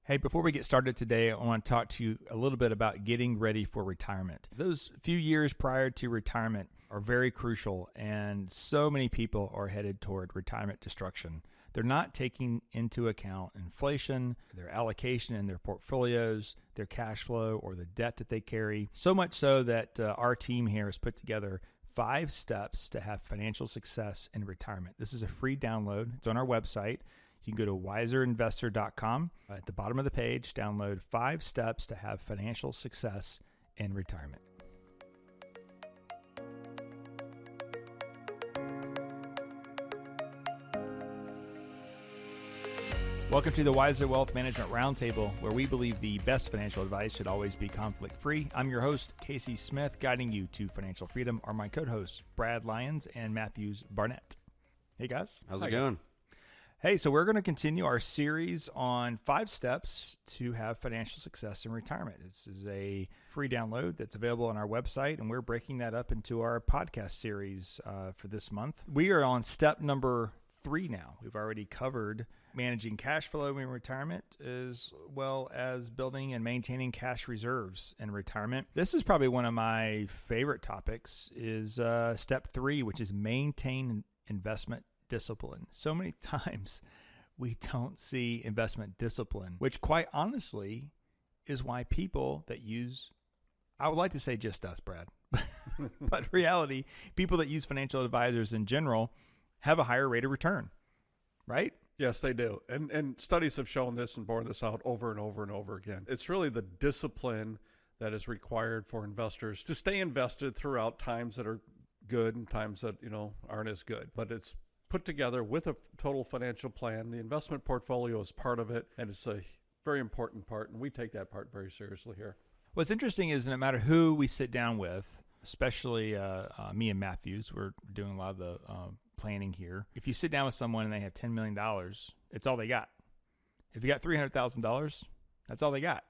Hey, before we get started today, I want to talk to you a little bit about getting ready for retirement. Those few years prior to retirement are very crucial, and so many people are headed toward retirement destruction. They're not taking into account inflation, their allocation in their portfolios, their cash flow, or the debt that they carry. So much so that our team here has put together 5 steps to have financial success in retirement. This is a free download. It's on our website. You can go to wiserinvestor.com. At the bottom of the page, download 5 steps to have financial success in retirement. Welcome to the Wiser Wealth Management Roundtable, where we believe the best financial advice should always be conflict-free. I'm your host, Casey Smith. Guiding you to financial freedom are my co-hosts, Brad Lyons and Matthews Barnett. Hey, guys. How's it going? Hey, so we're going to continue our series on 5 steps to have financial success in retirement. This is a free download that's available on our website, and we're breaking that up into our podcast series for this month. We are on step number 3 now. We've already covered managing cash flow in retirement, as well as building and maintaining cash reserves in retirement. This is probably one of my favorite topics, is step 3, which is maintain investment discipline. So many times we don't see investment discipline, which quite honestly is why people that use, I would like to say just us, Brad, but in reality, people that use financial advisors in general have a higher rate of return, right? Yes, they do. And studies have shown this and borne this out over and over and over again. It's really the discipline that is required for investors to stay invested throughout times that are good and times that, aren't as good. But it's put together with a total financial plan. The investment portfolio is part of it, and it's a very important part, and we take that part very seriously here. What's interesting is no matter who we sit down with, especially me and Matthews, we're doing a lot of the planning here. If you sit down with someone and they have $10 million, it's all they got. If you got $300,000, that's all they got.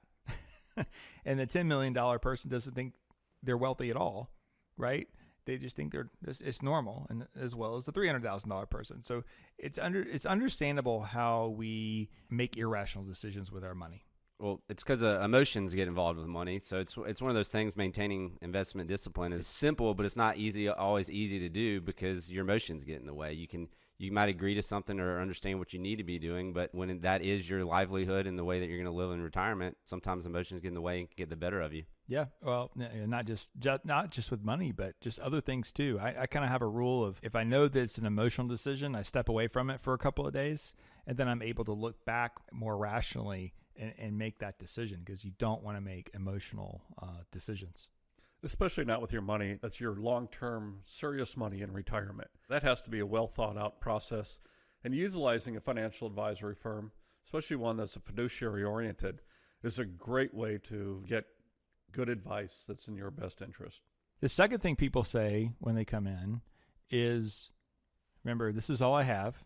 And the $10 million person doesn't think they're wealthy at all, right? They just think it's normal, and as well as the $300,000 person. So it's understandable how we make irrational decisions with our money. Well, it's because emotions get involved with money. So it's one of those things. Maintaining investment discipline is simple, but it's not always easy to do because your emotions get in the way. You might agree to something or understand what you need to be doing, but when that is your livelihood and the way that you're going to live in retirement, sometimes emotions get in the way and can get the better of you. Yeah, well, not just with money, but just other things too. I kind of have a rule of, if I know that it's an emotional decision, I step away from it for a couple of days, and then I'm able to look back more rationally and make that decision, because you don't want to make emotional decisions. Especially not with your money. That's your long-term serious money in retirement. That has to be a well-thought-out process. And utilizing a financial advisory firm, especially one that's fiduciary-oriented, is a great way to get good advice that's in your best interest. The second thing people say when they come in is, remember, this is all I have,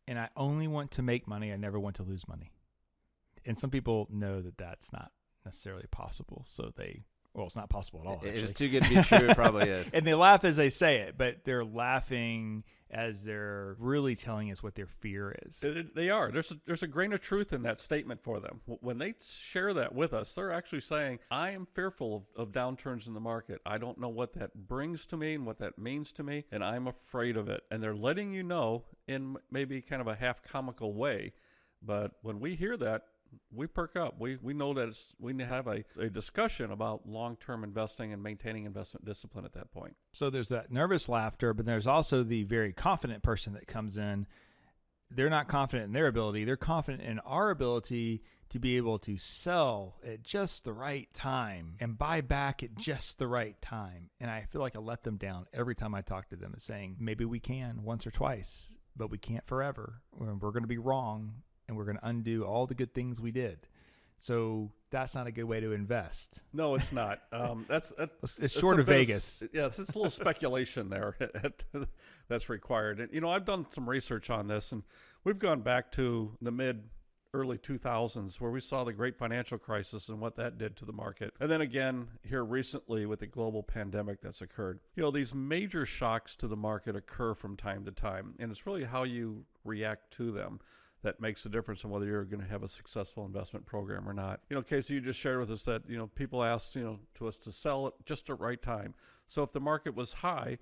and I only want to make money. I never want to lose money. And some people know that that's not necessarily possible, so it's not possible at all. If it's too good to be true, it probably is. And they laugh as they say it, but they're laughing as they're really telling us what their fear is. They are. There's a grain of truth in that statement for them. When they share that with us, they're actually saying, I am fearful of downturns in the market. I don't know what that brings to me and what that means to me, and I'm afraid of it. And they're letting you know in maybe kind of a half comical way. But when we hear that, we perk up. We know that we have a discussion about long-term investing and maintaining investment discipline at that point. So there's that nervous laughter, but there's also the very confident person that comes in. They're not confident in their ability. They're confident in our ability to be able to sell at just the right time and buy back at just the right time. And I feel like I let them down every time I talk to them, saying maybe we can once or twice, but we can't forever. We're going to be wrong, and we're going to undo all the good things we did. So that's not a good way to invest. No, it's not. It's short of Vegas. Yes, it's a little speculation there that's required. And, I've done some research on this, and we've gone back to the early 2000s, where we saw the great financial crisis and what that did to the market. And then again, here recently with the global pandemic that's occurred. These major shocks to the market occur from time to time, and it's really how you react to them that makes a difference in whether you're going to have a successful investment program or not. Casey, you just shared with us that, people ask, to us to sell at just the right time. So if the market was high,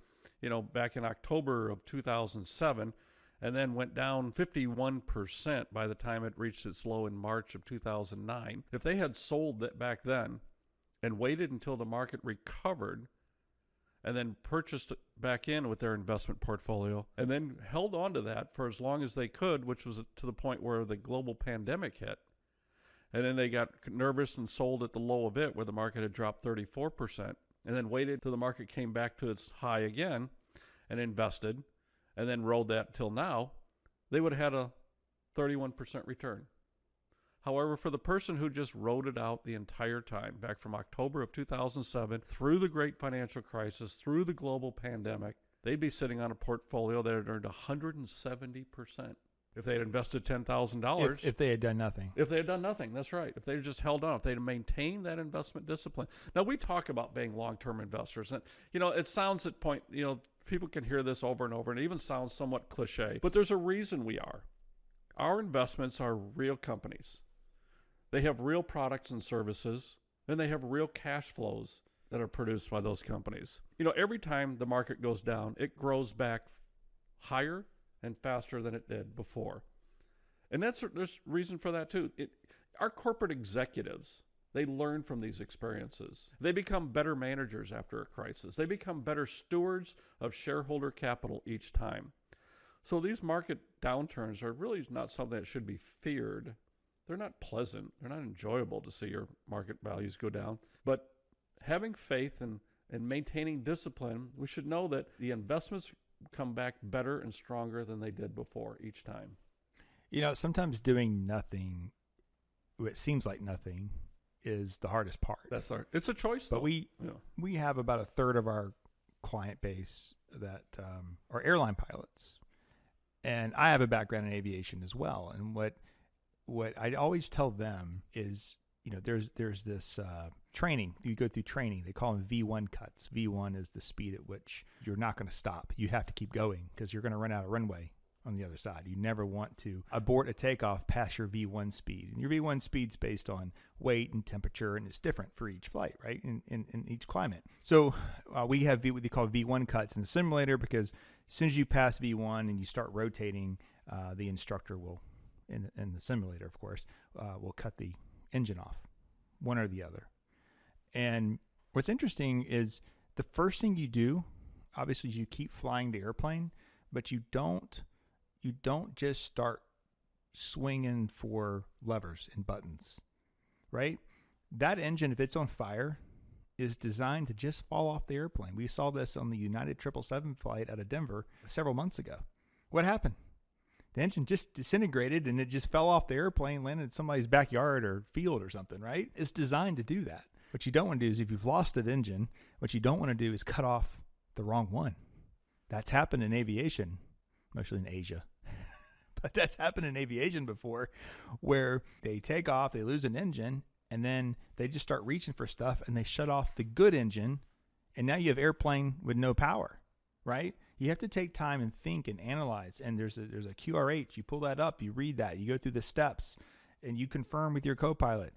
back in October of 2007, and then went down 51% by the time it reached its low in March of 2009, if they had sold that back then and waited until the market recovered and then purchased it back in with their investment portfolio and then held on to that for as long as they could, which was to the point where the global pandemic hit, and then they got nervous and sold at the low of it where the market had dropped 34%, and then waited till the market came back to its high again and invested, and then rode that till now, they would have had a 31% return. However, for the person who just rode it out the entire time, back from October of 2007, through the great financial crisis, through the global pandemic, they'd be sitting on a portfolio that had earned 170%. If they had invested $10,000. If they had done nothing. If they had done nothing, that's right. If they had just held on, if they had maintained that investment discipline. Now, we talk about being long-term investors. And, it sounds at point, people can hear this over and over, and it even sounds somewhat cliche. But there's a reason we are. Our investments are real companies. They have real products and services, and they have real cash flows that are produced by those companies. Every time the market goes down, it grows back higher and faster than it did before. And there's reason for that too. Our corporate executives, they learn from these experiences. They become better managers after a crisis. They become better stewards of shareholder capital each time. So these market downturns are really not something that should be feared. They're not pleasant. They're not enjoyable to see your market values go down. But having faith and maintaining discipline, we should know that the investments come back better and stronger than they did before each time. Sometimes doing nothing, it seems like nothing, is the hardest part. It's a choice, though. But we have about a third of our client base that are airline pilots. And I have a background in aviation as well. And what I always tell them is, there's this training. You go through training. They call them V1 cuts. V1 is the speed at which you're not going to stop. You have to keep going because you're going to run out of runway on the other side. You never want to abort a takeoff past your V1 speed. And your V1 speed's based on weight and temperature, and it's different for each flight, right, in each climate. So we have what they call V1 cuts in the simulator because as soon as you pass V1 and you start rotating, the instructor will, in the simulator, of course, will cut the engine off, one or the other. And what's interesting is the first thing you do, obviously, is you keep flying the airplane, but you don't just start swinging for levers and buttons, right? That engine, if it's on fire, is designed to just fall off the airplane. We saw this on the United 777 flight out of Denver several months ago. What happened? The engine just disintegrated and it just fell off the airplane, landed in somebody's backyard or field or something, right? It's designed to do that. What you don't want to do is, if you've lost an engine, what you don't want to do is cut off the wrong one. That's happened in aviation, mostly in Asia. But that's happened in aviation before, where they take off, they lose an engine, and then they just start reaching for stuff and they shut off the good engine, and now you have airplane with no power, right? You have to take time and think and analyze. And there's a QRH. You pull that up, you read that, you go through the steps, and you confirm with your co-pilot,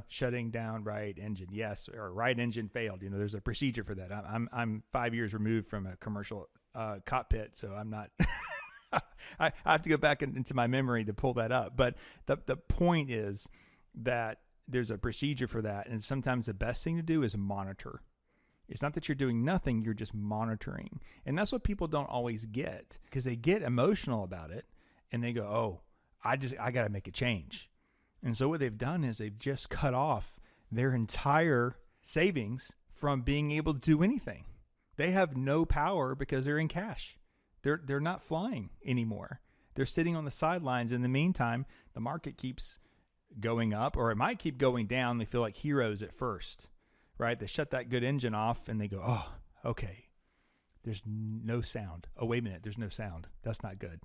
shutting down right engine, yes, or right engine failed. There's a procedure for that. I'm 5 years removed from a commercial cockpit, so I'm not. I have to go back into my memory to pull that up. But the point is that there's a procedure for that, and sometimes the best thing to do is monitor. It's not that you're doing nothing, you're just monitoring. And that's what people don't always get, because they get emotional about it and they go, oh, I got to make a change. And so what they've done is they've just cut off their entire savings from being able to do anything. They have no power because they're in cash. They're not flying anymore. They're sitting on the sidelines. In the meantime, the market keeps going up, or it might keep going down. They feel like heroes at first. Right? They shut that good engine off and they go, oh, okay, there's no sound. Oh, wait a minute, there's no sound. That's not good.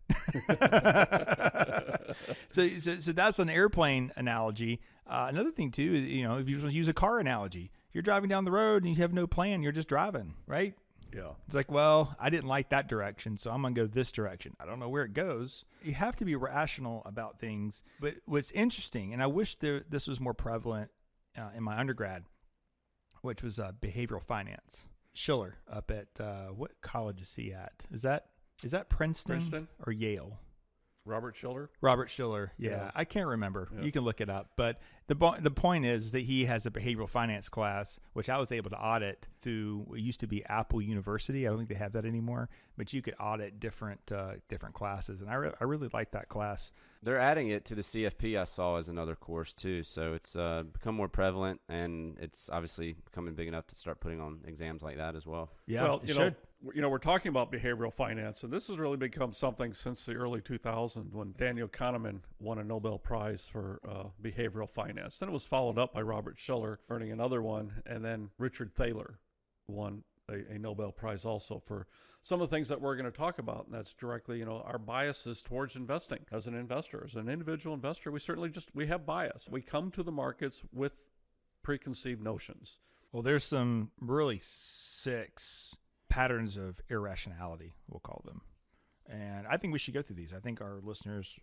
So that's an airplane analogy. Another thing too is, if you use a car analogy, you're driving down the road and you have no plan, you're just driving, right? Yeah. It's like, well, I didn't like that direction, so I'm going to go this direction. I don't know where it goes. You have to be rational about things. But what's interesting, and I wish this was more prevalent in my undergrad, which was behavioral finance. Schiller up at, what college is he at? Is that Princeton or Yale? Robert Schiller. Robert Schiller. Yeah. Yeah. I can't remember. Yeah. You can look it up. But the point is that he has a behavioral finance class, which I was able to audit through what used to be Apple University. I don't think they have that anymore, but you could audit different classes. And I really liked that class. They're adding it to the CFP, I saw, as another course too. So it's become more prevalent, and it's obviously becoming big enough to start putting on exams like that as well. Yeah, Well, it should. we're talking about behavioral finance, and this has really become something since the early 2000s when Daniel Kahneman won a Nobel Prize for behavioral finance. Then it was followed up by Robert Schiller earning another one, and then Richard Thaler won a Nobel Prize also for some of the things that we're going to talk about, and that's directly, our biases towards investing. As an investor, as an individual investor, we have bias. We come to the markets with preconceived notions. Well, there's some really 6 patterns of irrationality, we'll call them. And I think we should go through these. I think our listeners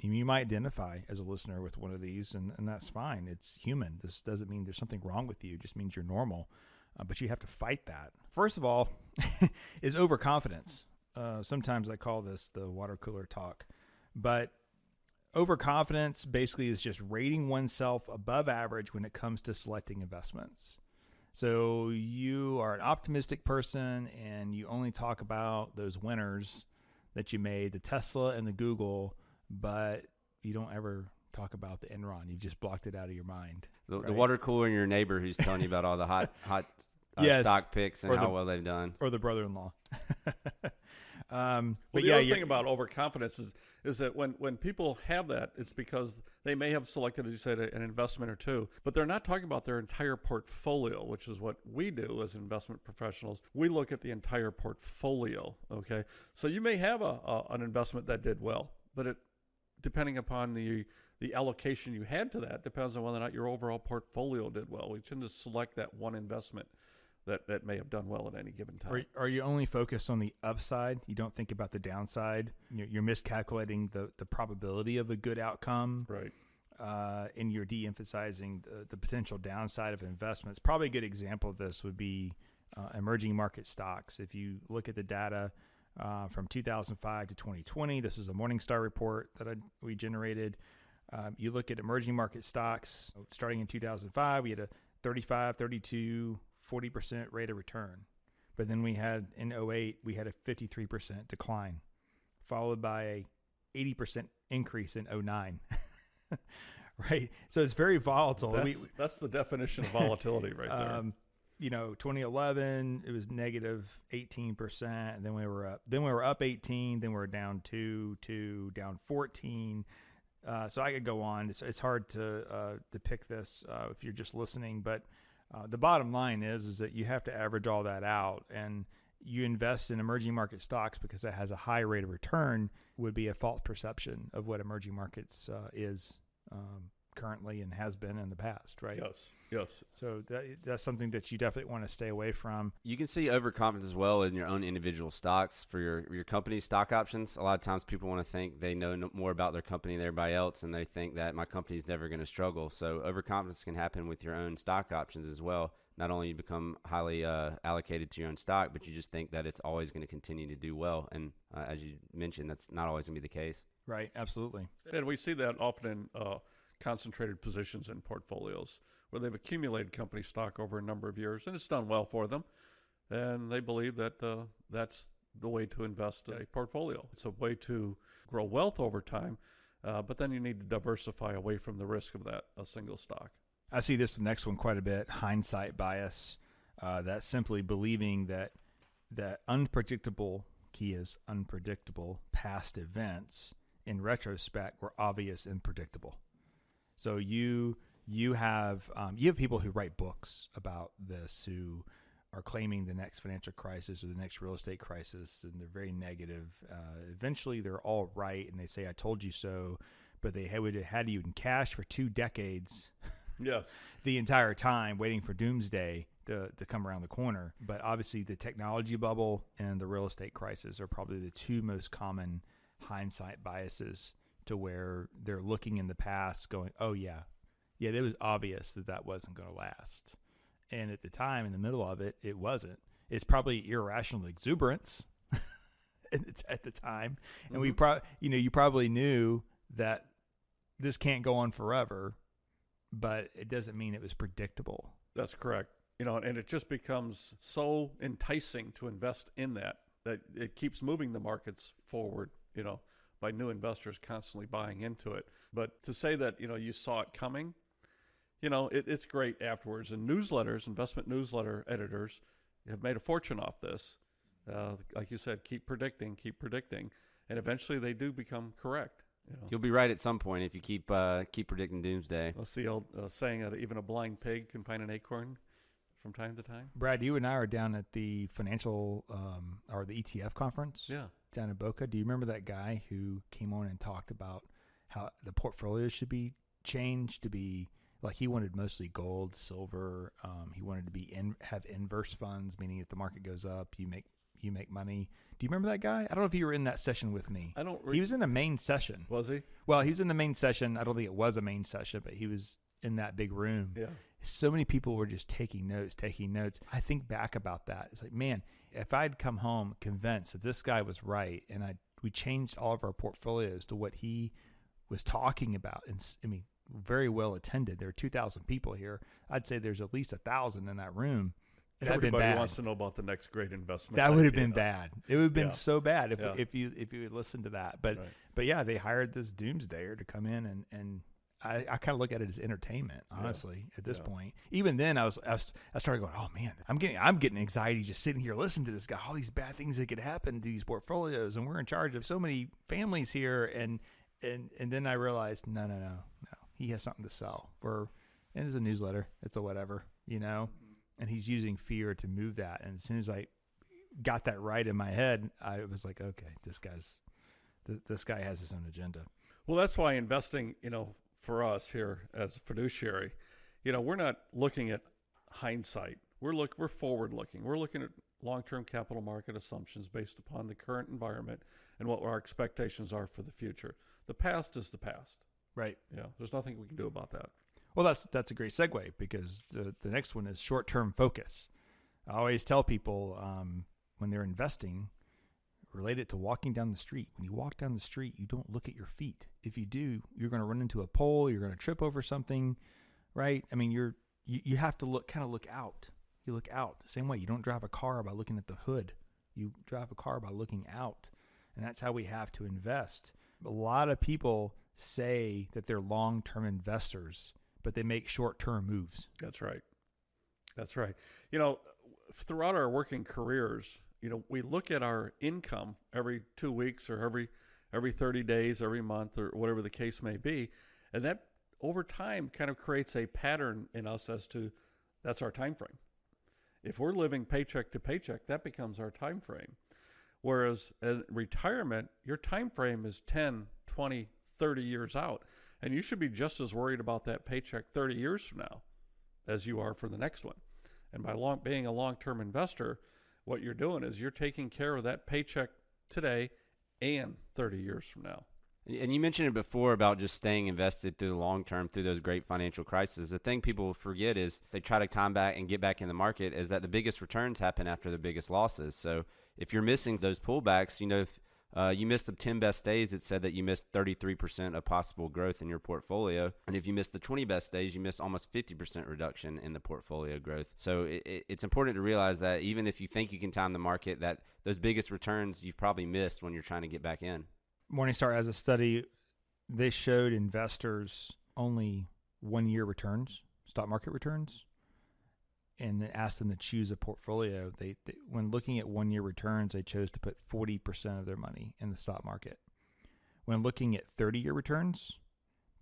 you might identify as a listener with one of these, and that's fine. It's human. This doesn't mean there's something wrong with you. It just means you're normal. But you have to fight that. First of all, is overconfidence. Sometimes I call this the water cooler talk. But overconfidence basically is just rating oneself above average when it comes to selecting investments. So you are an optimistic person, and you only talk about those winners that you made, the Tesla and the Google, but you don't ever talk about the Enron. You've just blocked it out of your mind. The water cooler and your neighbor who's telling you about all the hot Yes. stock picks and Or how well they've done. Or the brother-in-law. Well, But the other thing about overconfidence is that when people have that, it's because they may have selected, as you said, an investment or two, but they're not talking about their entire portfolio, which is what we do as investment professionals. We look at the entire portfolio, okay? So you may have an investment that did well, but depending upon the allocation you had to that, depends on whether or not your overall portfolio did well. We tend to select that one investment that may have done well at any given time. Are you only focused on the upside? You don't think about the downside? You're miscalculating the probability of a good outcome. Right. And you're de-emphasizing the potential downside of investments. Probably a good example of this would be emerging market stocks. If you look at the data from 2005 to 2020, this is a Morningstar report that we generated. You look at emerging market stocks starting in 2005, we had a 35, 32, 40% rate of return. But then we had in 2008, we had a 53% decline, followed by a 80% increase in 2009. Right? So it's very volatile. That's the definition of volatility right there. 2011, it was negative 18%. And then we were up 18. Then we were down 2, down 14. So I could go on. It's hard to pick this if you're just listening, but the bottom line is that you have to average all that out, and you invest in emerging market stocks because it has a high rate of return would be a false perception of what emerging markets is currently and has been in the past, right? Yes. So that's something that you definitely want to stay away from. You can see overconfidence as well in your own individual stocks for your company's stock options. A lot of times people want to think they know more about their company than everybody else, and they think that my company's never going to struggle. So overconfidence can happen with your own stock options as well. Not only you become highly allocated to your own stock, but you just think that it's always going to continue to do well. And as you mentioned, that's not always going to be the case. Right, absolutely. And we see that often in concentrated positions in portfolios where they've accumulated company stock over a number of years, and it's done well for them. And they believe that that's the way to invest a portfolio. It's a way to grow wealth over time, but then you need to diversify away from the risk of a single stock. I see this next one quite a bit, hindsight bias. That's simply believing that unpredictable, key is unpredictable, past events in retrospect were obvious and predictable. So you have people who write books about this who are claiming the next financial crisis or the next real estate crisis, and they're very negative. Eventually, they're all right, and they say, "I told you so," but they would have had you in cash for 2 decades. Yes. The entire time waiting for doomsday to come around the corner. But obviously the technology bubble and the real estate crisis are probably the two most common hindsight biases, to where they're looking in the past going, oh yeah, it was obvious that wasn't going to last. And at the time, in the middle of it, it wasn't. It's probably irrational exuberance at the time. And we you probably knew that this can't go on forever, but it doesn't mean it was predictable. That's correct. And it just becomes so enticing to invest in that it keeps moving the markets forward, by new investors constantly buying into it. But to say that, you saw it coming, it's great afterwards. And newsletters, investment newsletter editors have made a fortune off this. Like you said, keep predicting. And eventually they do become correct. You'll be right at some point if you keep predicting doomsday. That's the old saying that even a blind pig can find an acorn from time to time. Brad, you and I are down at the financial or the ETF conference. Yeah. Down in Boca. Do you remember that guy who came on and talked about how the portfolio should be changed to be like, he wanted mostly gold, silver. He wanted to have inverse funds, meaning if the market goes up, you make money. Do you remember that guy? I don't know if you were in that session with me. He was in the main session. Was he? Well, he was in the main session. I don't think it was a main session, but he was in that big room. Yeah. So many people were just taking notes. I think back about that. It's like, man, if I'd come home convinced that this guy was right, and we changed all of our portfolios to what he was talking about, and I mean, very well attended. There are 2,000 people here. I'd say there's at least 1,000 in that room. Everybody wants to know about the next great investment. That would have been bad. It would have been so bad if you had listened to that. But yeah, they hired this doomsdayer to come in, and I kind of look at it as entertainment, honestly. At this point, even then, I started going, oh man, I'm getting anxiety just sitting here listening to this guy. All these bad things that could happen to these portfolios, and we're in charge of so many families here. And then I realized, no, he has something to sell. And it's a newsletter. It's a whatever, And he's using fear to move that. And as soon as I got that right in my head, I was like, okay, this guy has his own agenda. Well, that's why investing, for us here as a fiduciary, we're not looking at hindsight. We're forward looking. We're looking at long-term capital market assumptions based upon the current environment and what our expectations are for the future. The past is the past. Right. There's nothing we can do about that. Well, that's a great segue, because the next one is short-term focus. I always tell people when they're investing, relate it to walking down the street. When you walk down the street, you don't look at your feet. If you do, you're going to run into a pole. You're going to trip over something, right? I mean, you have to look out. You look out the same way. You don't drive a car by looking at the hood. You drive a car by looking out, and that's how we have to invest. A lot of people say that they're long-term investors, but they make short-term moves. That's right. Throughout our working careers, we look at our income every 2 weeks or every 30 days, every month, or whatever the case may be. And that over time kind of creates a pattern in us as to that's our time frame. If we're living paycheck to paycheck, that becomes our time frame. Whereas in retirement, your time frame is 10, 20, 30 years out. And you should be just as worried about that paycheck 30 years from now as you are for the next one. And by being a long-term investor, what you're doing is you're taking care of that paycheck today and 30 years from now. And you mentioned it before about just staying invested through the long term, through those great financial crises. The thing people forget is they try to time back and get back in the market is that the biggest returns happen after the biggest losses. So if you're missing those pullbacks, if you missed the 10 best days, it said that you missed 33% of possible growth in your portfolio. And if you missed the 20 best days, you missed almost 50% reduction in the portfolio growth. So it's important to realize that even if you think you can time the market, that those biggest returns you've probably missed when you're trying to get back in. Morningstar has a study. They showed investors only 1 year returns, stock market returns, and then asked them to choose a portfolio. They when looking at 1 year returns, they chose to put 40% of their money in the stock market. When looking at 30-year returns,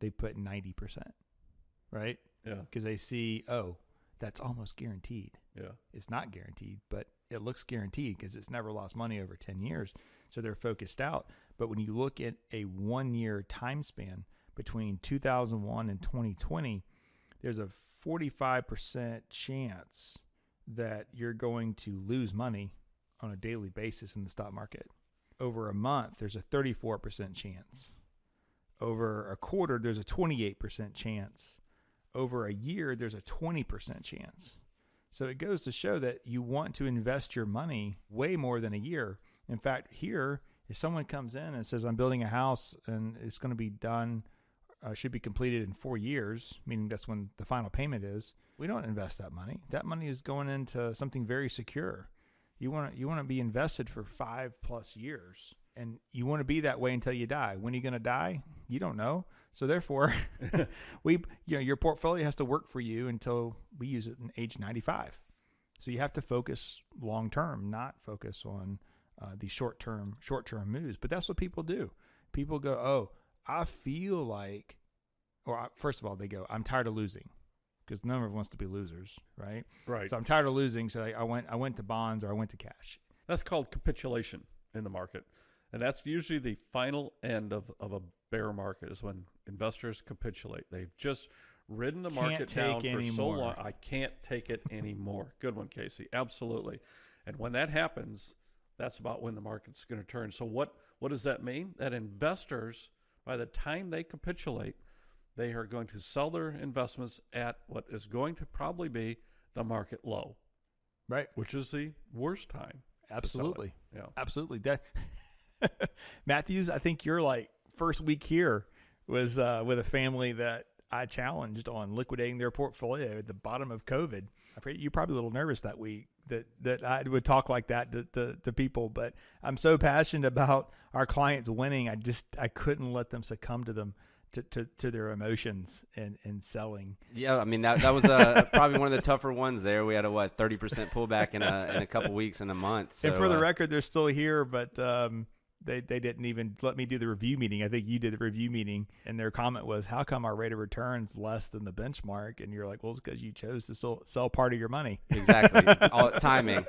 they put 90%, right? Yeah. Because they see, that's almost guaranteed. Yeah. It's not guaranteed, but it looks guaranteed because it's never lost money over 10 years. So they're focused out. But when you look at a 1 year time span between 2001 and 2020, there's a 45% chance that you're going to lose money on a daily basis in the stock market. Over a month, there's a 34% chance. Over a quarter, there's a 28% chance. Over a year, there's a 20% chance. So it goes to show that you want to invest your money way more than a year. In fact, here, if someone comes in and says, I'm building a house and it's going to be done, should be completed in 4 years, meaning that's when the final payment is, we don't invest that money. That money is going into something very secure. You want to be invested for 5+ years, and you want to be that way until you die. When are you going to die? You don't know. So therefore, your portfolio has to work for you until we use it in age 95. So you have to focus long term, not focus on these short term moves. But that's what people do. People go, oh, I feel like, first of all, they go, I'm tired of losing, because none of us wants to be losers, right? Right. So I'm tired of losing, so I went to bonds or I went to cash. That's called capitulation in the market. And that's usually the final end of a bear market, is when investors capitulate. They've just ridden the market down for so long. I can't take it anymore. Good one, Casey. Absolutely. And when that happens, that's about when the market's going to turn. So what does that mean? That investors, by the time they capitulate, they are going to sell their investments at what is going to probably be the market low. Right. Which is the worst time. Absolutely. Yeah. Absolutely. That Matthews, I think your first week here was with a family that I challenged on liquidating their portfolio at the bottom of COVID. You're probably a little nervous that week that I would talk like that to people, but I'm so passionate about our clients winning. I couldn't let them succumb to them. To their emotions and selling. Yeah, I mean that was probably one of the tougher ones there. We had a 30% pullback in a couple weeks, in a month. So, and for the record, they're still here, but they didn't even let me do the review meeting. I think you did the review meeting, and their comment was, "How come our rate of return's less than the benchmark?" And you're like, "Well, it's because you chose to sell part of your money." Exactly, all timing.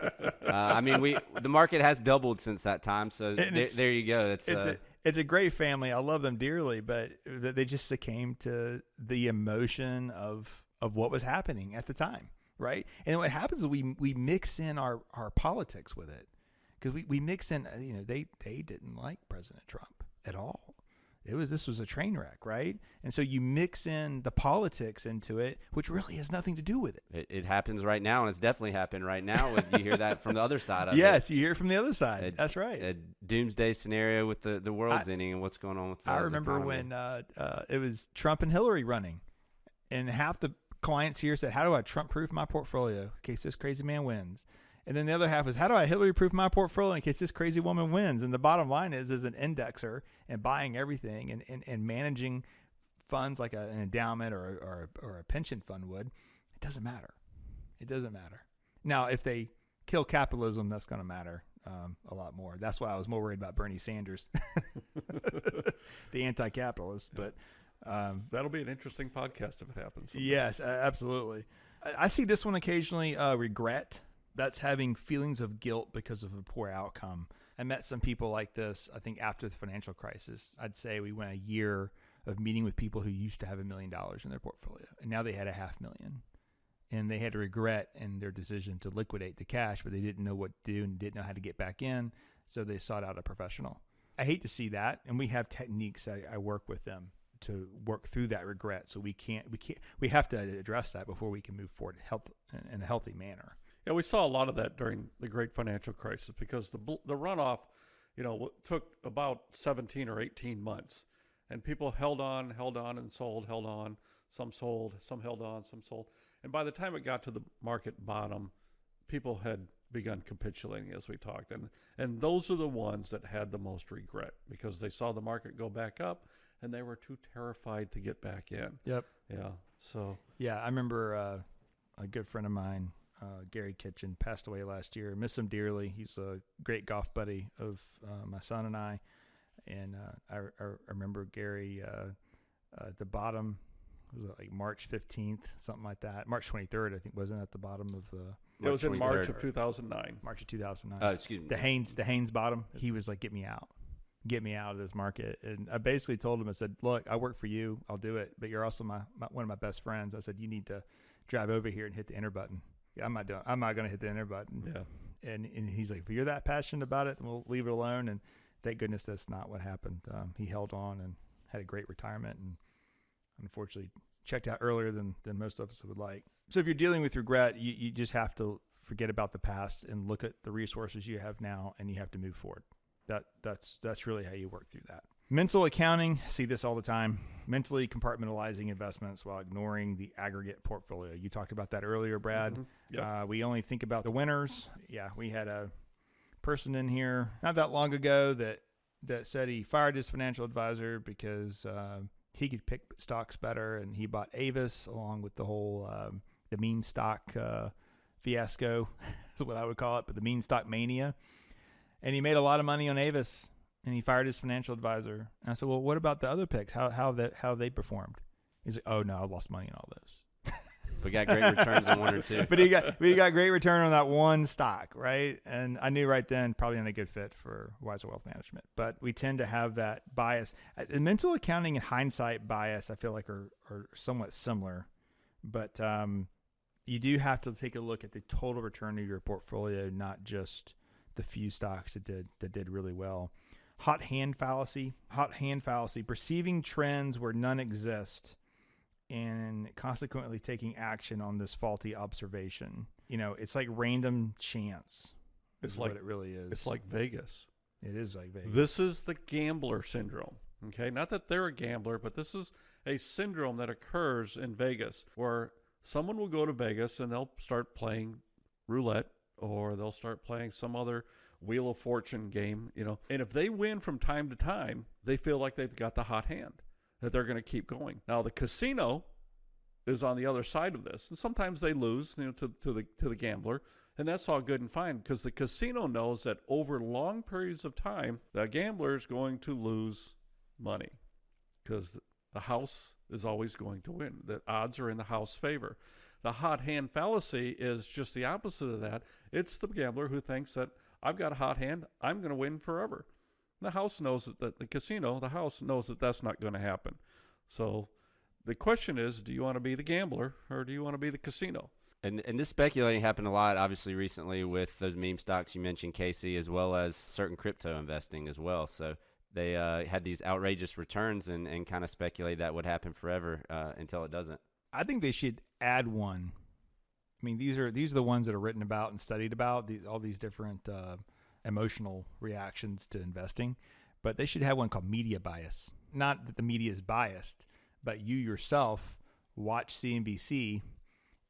I mean, the market has doubled since that time, so there you go. It's a great family. I love them dearly, but they just succumbed to the emotion of what was happening at the time, right? And what happens is we mix in our politics with it, because we mix in. They didn't like President Trump at all. This was a train wreck, right? And so you mix in the politics into it, which really has nothing to do with it. It happens right now, and it's definitely happened right now. You hear that from the other side of it. Yes, you hear it from the other side. That's right. A doomsday scenario with the world's ending and what's going on with the I remember when it was Trump and Hillary running, and half the clients here said, how do I Trump-proof my portfolio in case this crazy man wins? And then the other half was, how do I Hillary-proof my portfolio in case this crazy woman wins? And the bottom line is, as an indexer and buying everything and managing funds like an endowment or a pension fund would, it doesn't matter. It doesn't matter. Now, if they kill capitalism, that's going to matter a lot more. That's why I was more worried about Bernie Sanders, the anti-capitalist. But that'll be an interesting podcast if it happens. Yes, absolutely. I see this one occasionally, regret. That's having feelings of guilt because of a poor outcome. I met some people like this, I think, after the financial crisis. I'd say we went a year of meeting with people who used to have $1 million in their portfolio, and now they had $500,000. And they had regret in their decision to liquidate the cash, but they didn't know what to do and didn't know how to get back in, so they sought out a professional. I hate to see that, and we have techniques that I work with them to work through that regret. So we have to address that before we can move forward in a healthy manner. Yeah, we saw a lot of that during the great financial crisis, because the runoff, took about 17 or 18 months, and people held on and sold, held on. Some sold, some held on, some sold. And by the time it got to the market bottom, people had begun capitulating, as we talked. And those are the ones that had the most regret, because they saw the market go back up and they were too terrified to get back in. Yep. Yeah. So. Yeah, I remember a good friend of mine, Gary Kitchen, passed away last year. Miss him dearly. He's a great golf buddy of my son and I. And I remember Gary at the bottom. Was it like March 15th, something like that? March 23rd, I think, wasn't at the bottom of the. It was in March of 2009. March of 2009. Oh, excuse me. The Haynes bottom. He was like, get me out of this market. And I basically told him, I said, look, I work for you. I'll do it. But you're also one of my best friends. I said, you need to drive over here and hit the enter button. Yeah, I'm not going to hit the enter button. Yeah. And he's like, if you're that passionate about it, we'll leave it alone. And thank goodness that's not what happened. He held on and had a great retirement, and unfortunately checked out earlier than most of us would like. So if you're dealing with regret, you just have to forget about the past and look at the resources you have now, and you have to move forward. That's really how you work through that. Mental accounting, see this all the time. Mentally compartmentalizing investments while ignoring the aggregate portfolio. You talked about that earlier, Brad. Mm-hmm. Yep. We only think about the winners. Yeah, we had a person in here not that long ago that said he fired his financial advisor because he could pick stocks better, and he bought Avis along with the whole the meme stock fiasco is what I would call it, but the meme stock mania. And he made a lot of money on Avis, and he fired his financial advisor. And I said, well, what about the other picks? How they performed? He's like, oh no, I lost money on all those. We got great returns on one or two. But he got great return on that one stock, right? And I knew right then probably not a good fit for Wiser Wealth Management. But we tend to have that bias. Mental accounting and hindsight bias, I feel like are somewhat similar. But you do have to take a look at the total return of your portfolio, not just the few stocks that did really well. Hot hand fallacy, perceiving trends where none exist and consequently taking action on this faulty observation. It's like random chance. It's like what it really is. It's like Vegas. It is like Vegas. This is the gambler syndrome. Okay, not that they're a gambler, but this is a syndrome that occurs in Vegas where someone will go to Vegas and they'll start playing roulette, or they'll start playing some other Wheel of Fortune game, and if they win from time to time, they feel like they've got the hot hand, that they're going to keep going. Now, the casino is on the other side of this, and sometimes they lose, to the gambler, and that's all good and fine, because the casino knows that over long periods of time, the gambler is going to lose money, because the house is always going to win. The odds are in the house favor. The hot hand fallacy is just the opposite of that. It's the gambler who thinks that I've got a hot hand, I'm going to win forever. The house knows that the house knows that that's not going to happen. So the question is, do you want to be the gambler or do you want to be the casino? And this speculating happened a lot, obviously, recently with those meme stocks you mentioned, Casey, as well as certain crypto investing as well. So they had these outrageous returns and kind of speculate that would happen forever until it doesn't. I think they should add one. I mean, these are the ones that are written about and studied about, all these different emotional reactions to investing. But they should have one called media bias. Not that the media is biased, but you yourself watch CNBC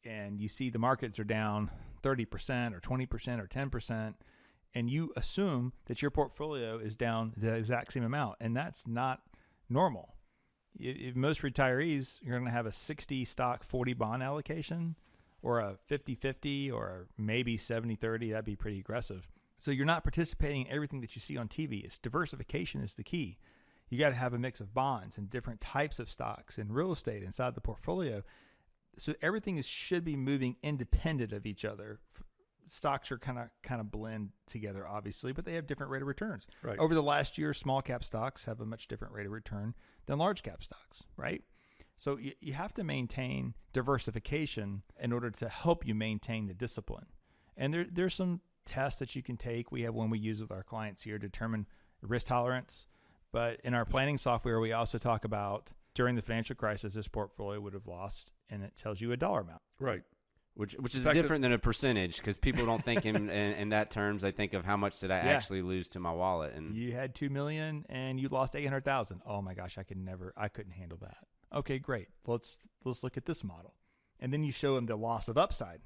and you see the markets are down 30% or 20% or 10%, and you assume that your portfolio is down the exact same amount. And that's not normal. If most retirees, you're going to have a 60 stock, 40 bond allocation, or a 50-50, or maybe 70-30. That'd be pretty aggressive. So you're not participating in everything that you see on TV. It's diversification is the key. You got to have a mix of bonds and different types of stocks and real estate inside the portfolio. So everything should be moving independent of each other. Stocks are kind of blend together, obviously, but they have different rate of returns. Right. Over the last year, small cap stocks have a much different rate of return than large cap stocks, right? So you have to maintain diversification in order to help you maintain the discipline. And there's some tests that you can take. We have one we use with our clients here to determine risk tolerance. But in our planning software, we also talk about during the financial crisis, this portfolio would have lost, and it tells you a dollar amount. Right. Which is different than a percentage, because people don't think in that terms. They think of how much did I actually lose to my wallet. And you had $2 million and you lost $800,000. Oh my gosh, I couldn't handle that. Okay, great. Let's look at this model. And then you show them the loss of upside.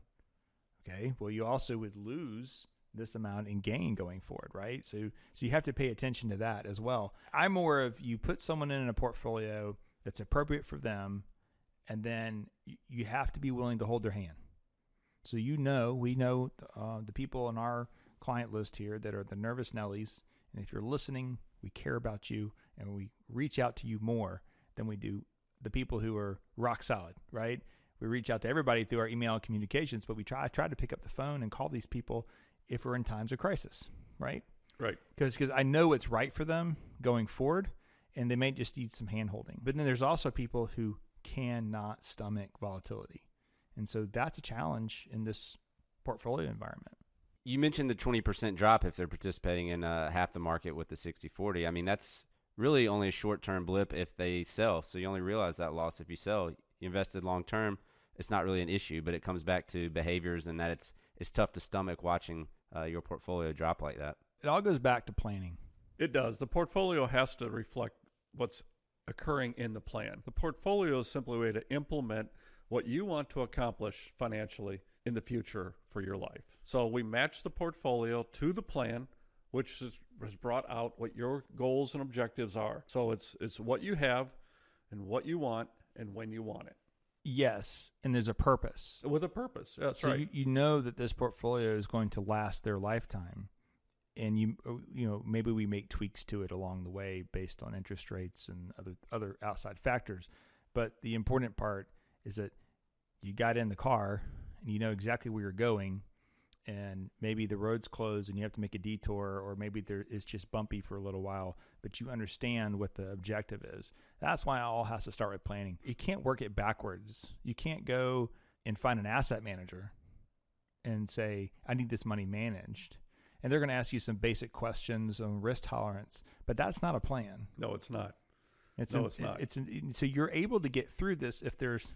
Okay, well, you also would lose this amount in gain going forward, right? So you have to pay attention to that as well. I'm more of, you put someone in a portfolio that's appropriate for them, and then you have to be willing to hold their hand. So we know the people on our client list here that are the nervous Nellies, and if you're listening, we care about you, and we reach out to you more than we do the people who are rock solid, right? We reach out to everybody through our email communications, but I try to pick up the phone and call these people if we're in times of crisis, right? Right. Because I know what's right for them going forward, and they may just need some hand-holding. But then there's also people who cannot stomach volatility. And so that's a challenge in this portfolio environment. You mentioned the 20% drop if they're participating in half the market with the 60-40. I mean, that's really only a short-term blip if they sell. So you only realize that loss if you sell. You invested long-term, it's not really an issue, but it comes back to behaviors and that it's tough to stomach watching your portfolio drop like that. It all goes back to planning. It does. The portfolio has to reflect what's occurring in the plan. The portfolio is simply a way to implement what you want to accomplish financially in the future for your life. So we match the portfolio to the plan, which has brought out what your goals and objectives are. So it's what you have and what you want and when you want it. Yes, and there's a purpose. With a purpose. That's so right. You know that this portfolio is going to last their lifetime. And you know, maybe we make tweaks to it along the way based on interest rates and other outside factors. But the important part is that you got in the car and you know exactly where you're going, and maybe the road's closed and you have to make a detour, or maybe it's just bumpy for a little while, but you understand what the objective is. That's why it all has to start with planning. You can't work it backwards. You can't go and find an asset manager and say, I need this money managed. And they're going to ask you some basic questions on risk tolerance, but that's not a plan. No, it's not. It's not. So you're able to get through this if there's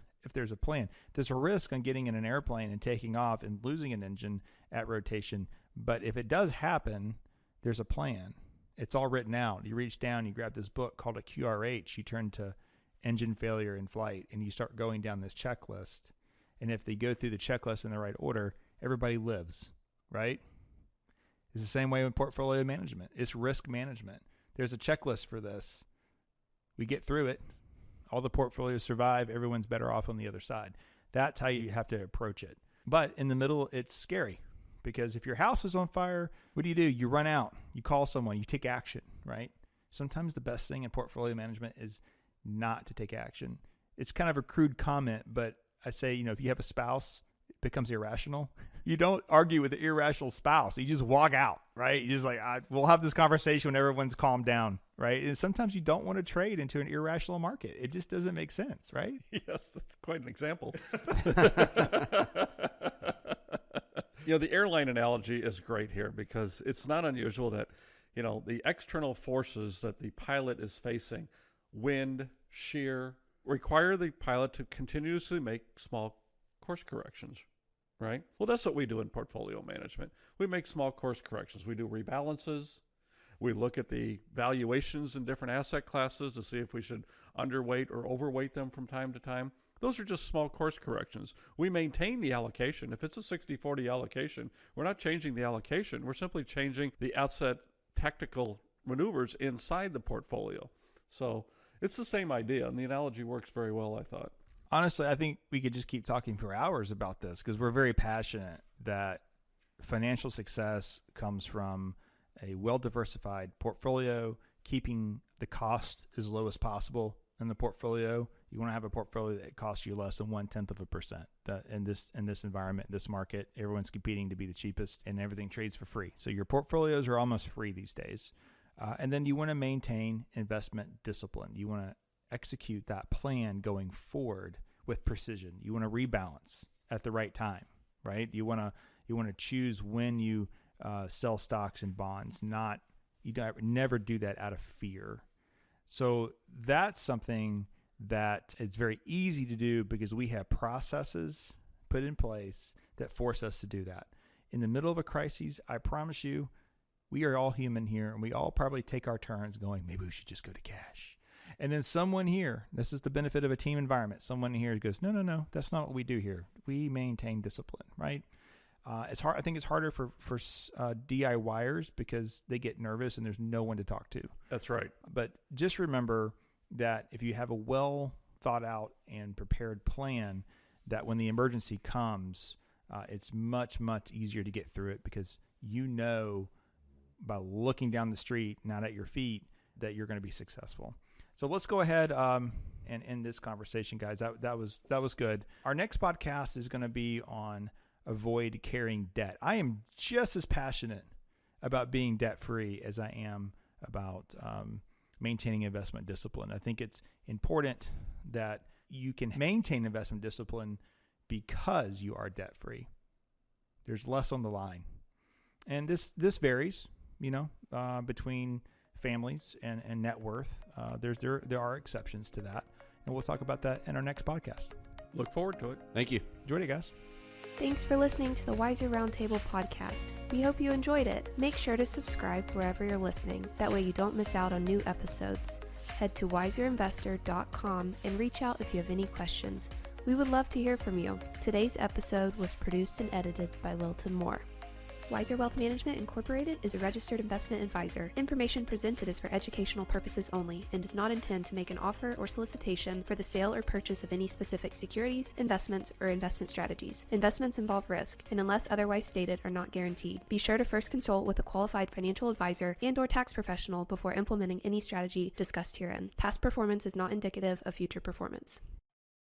a plan. There's a risk on getting in an airplane and taking off and losing an engine at rotation, but if it does happen, there's a plan. It's all written out. You reach down, you grab this book called a QRH, you turn to engine failure in flight, and you start going down this checklist. And if they go through the checklist in the right order, everybody lives, right? It's the same way with portfolio management. It's risk management. There's a checklist for this. We get through it. All the portfolios survive. Everyone's better off on the other side. That's how you have to approach it. But in the middle, it's scary because if your house is on fire, what do? You run out. You call someone. You take action, right? Sometimes the best thing in portfolio management is not to take action. It's kind of a crude comment, but I say, if you have a spouse, it becomes irrational. You don't argue with the irrational spouse. You just walk out, right? You just we'll have this conversation when everyone's calmed down, right? And sometimes you don't want to trade into an irrational market. It just doesn't make sense, right? Yes, that's quite an example. The airline analogy is great here because it's not unusual that, the external forces that the pilot is facing, wind, shear, require the pilot to continuously make small course corrections, right? Well, that's what we do in portfolio management. We make small course corrections. We do rebalances. We look at the valuations in different asset classes to see if we should underweight or overweight them from time to time. Those are just small course corrections. We maintain the allocation. If it's a 60-40 allocation, we're not changing the allocation. We're simply changing the asset tactical maneuvers inside the portfolio. So it's the same idea, and the analogy works very well, I thought. Honestly, I think we could just keep talking for hours about this because we're very passionate that financial success comes from a well-diversified portfolio, keeping the cost as low as possible in the portfolio. You want to have a portfolio that costs you less than 0.1%. That in this environment, this market, everyone's competing to be the cheapest and everything trades for free. So your portfolios are almost free these days. And then you want to maintain investment discipline. You want to execute that plan going forward with precision. You want to rebalance at the right time, right? You want to choose when you sell stocks and bonds. Never do that out of fear. So that's something that it's very easy to do because we have processes put in place that force us to do that. In the middle of a crisis, I promise you, we are all human here, and we all probably take our turns going, maybe we should just go to cash. And then someone here, this is the benefit of a team environment, someone here goes, no, that's not what we do here. We maintain discipline, right? It's hard. I think it's harder for DIYers because they get nervous and there's no one to talk to. That's right. But just remember that if you have a well thought out and prepared plan, that when the emergency comes, it's much, much easier to get through it because by looking down the street, not at your feet, that you're going to be successful. So let's go ahead and end this conversation, guys. That was good. Our next podcast is going to be on avoid carrying debt. I am just as passionate about being debt-free as I am about maintaining investment discipline. I think it's important that you can maintain investment discipline because you are debt-free. There's less on the line. And this varies, between families and net worth. There are exceptions to that. And we'll talk about that in our next podcast. Look forward to it. Thank you. Enjoyed it, guys. Thanks for listening to the Wiser Roundtable podcast. We hope you enjoyed it. Make sure to subscribe wherever you're listening. That way you don't miss out on new episodes. Head to wiserinvestor.com and reach out if you have any questions. We would love to hear from you. Today's episode was produced and edited by Lilton Moore. Wiser Wealth Management Incorporated is a registered investment advisor. Information presented is for educational purposes only and does not intend to make an offer or solicitation for the sale or purchase of any specific securities, investments, or investment strategies. Investments involve risk and unless otherwise stated are not guaranteed. Be sure to first consult with a qualified financial advisor and/or tax professional before implementing any strategy discussed herein. Past performance is not indicative of future performance.